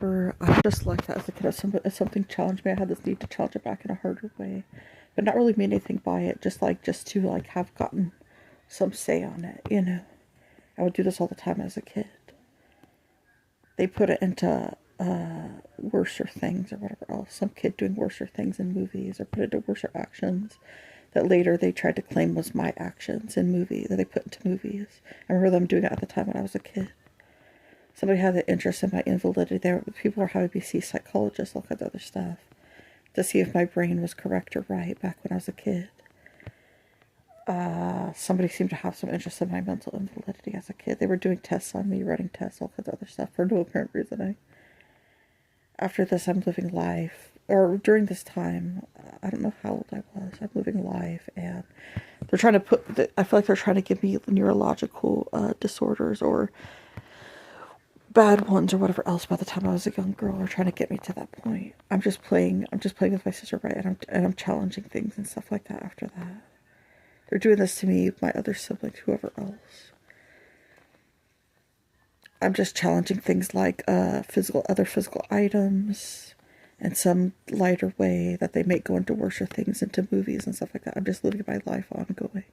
remember I was just like that as a kid. If something challenged me, I had this need to challenge it back in a harder way, but not really mean anything by it. Just to like have gotten some say on it. I would do this all the time as a kid. They put it into worser things or whatever else. Some kid doing worser things in movies, or put it into worser actions that later they tried to claim was my actions in movies that they put into movies. I remember them doing it at the time when I was a kid. Somebody had an interest in my invalidity. People were having me see psychologists, all kinds of other stuff, to see if my brain was correct or right back when I was a kid. Somebody seemed to have some interest in my mental invalidity as a kid. They were doing tests on me, running tests, all kinds of other stuff for no apparent reason. After this, I'm living life, or during this time, I don't know how old I was. I'm living life, and they're trying to I feel like they're trying to give me neurological disorders or bad ones or whatever else by the time I was a young girl, or trying to get me to that point. I'm just playing with my sister, right? And I'm challenging things and stuff like that after that. They're doing this to me, my other siblings, whoever else. I'm just challenging things like other physical items in some lighter way that they make go into worser things, into movies and stuff like that. I'm just living my life ongoing.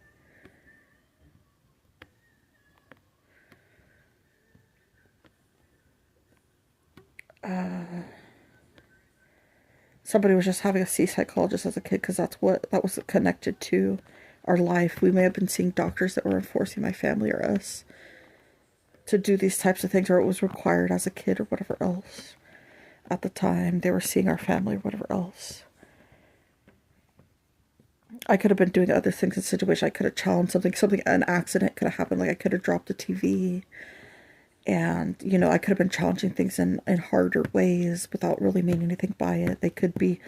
Somebody was just having a see psychologist as a kid because that was connected to our life. We may have been seeing doctors that were enforcing my family or us to do these types of things, or it was required as a kid or whatever else. At the time, they were seeing our family or whatever else. I could have been doing other things in the situation. I could have challenged an accident could have happened. Like I could have dropped the TV. And, I could have been challenging things in harder ways without really meaning anything by it. They could be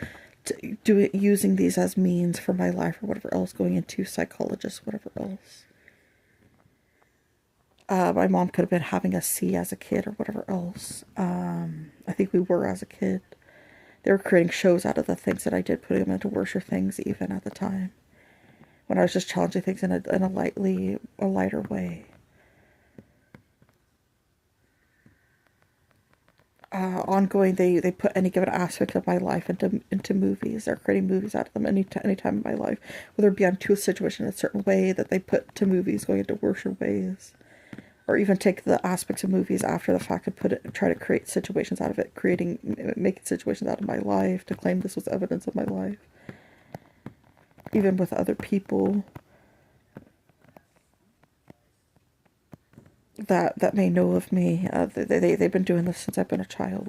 using these as means for my life or whatever else, going into psychologists, whatever else. My mom could have been having us see as a kid or whatever else. I think we were as a kid. They were creating shows out of the things that I did, putting them into worser things even at the time. When I was just challenging things in a lighter way. Ongoing, they put any given aspect of my life into movies. They're creating movies out of them any time in my life, whether it be onto a situation in a certain way that they put to movies going into worse ways, or even take the aspects of movies after the fact and try to create situations out of it, making situations out of my life to claim this was evidence of my life, even with other people that may know of me. They've been doing this since I've been a child.